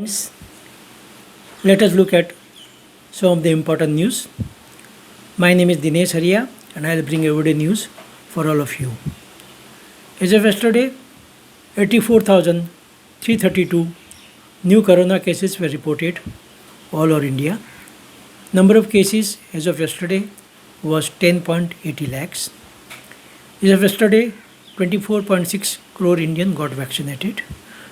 Friends, let us look at some of the important news. My name is Dinesh Haria and I will bring everyday news for all of you. As of yesterday, 84,332 new corona cases were reported all over India. Number of cases as of yesterday was 10.80 lakhs. As of yesterday, 24.6 crore Indian got vaccinated.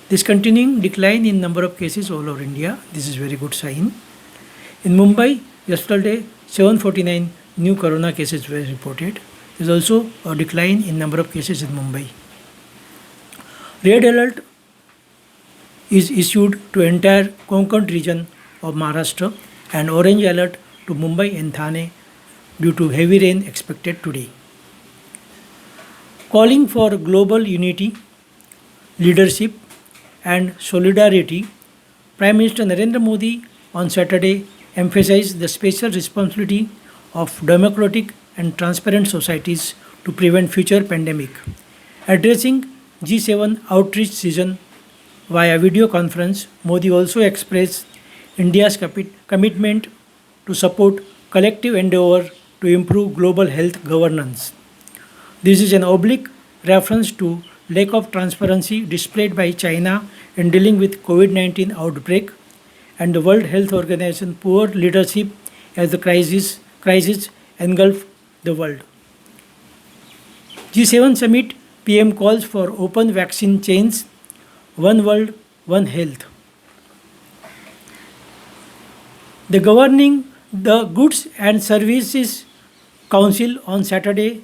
This continuing decline in number of cases all over India, this is very good sign. In Mumbai, yesterday 749 new corona cases were reported. There is also a decline in number of cases in Mumbai. Red alert is issued to entire Konkan region of Maharashtra and orange alert to Mumbai and Thane due to heavy rain expected today. Calling for global unity, leadership and solidarity, Prime Minister Narendra Modi on Saturday emphasized the special responsibility of democratic and transparent societies to prevent future pandemic. Addressing G7 outreach season via video conference, Modi also expressed India's commitment to support collective endeavor to improve global health governance. This is an oblique reference to lack of transparency displayed by China in dealing with COVID-19 outbreak and the World Health Organization poor leadership as the crisis engulfed the world. G7 summit PM calls for open vaccine chains, one world, one health. The Goods and Services Council on Saturday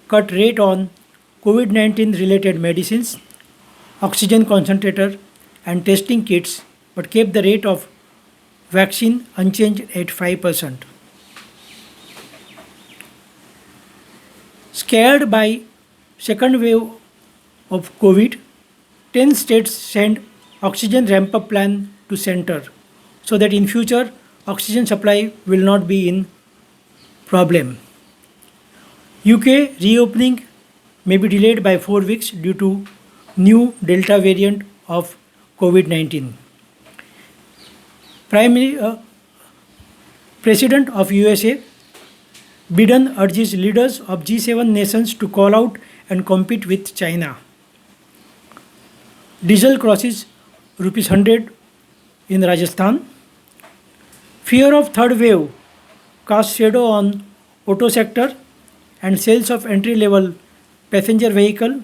cut rate on COVID-19 related medicines, oxygen concentrator and testing kits but kept the rate of vaccine unchanged at 5%. Scared by second wave of COVID, 10 states sent oxygen ramp-up plan to center so that in future oxygen supply will not be in problem. UK reopening may be delayed by 4 weeks due to new Delta variant of COVID-19. President of USA, Biden urges leaders of G7 nations to call out and compete with China. Diesel crosses rupees 100 in Rajasthan. Fear of third wave casts shadow on auto sector and sales of entry-level passenger vehicle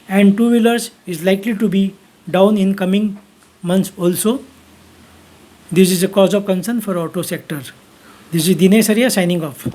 and two-wheelers is likely to be down in coming months also. This is a cause of concern for auto sector. This is Dinesh Haria signing off.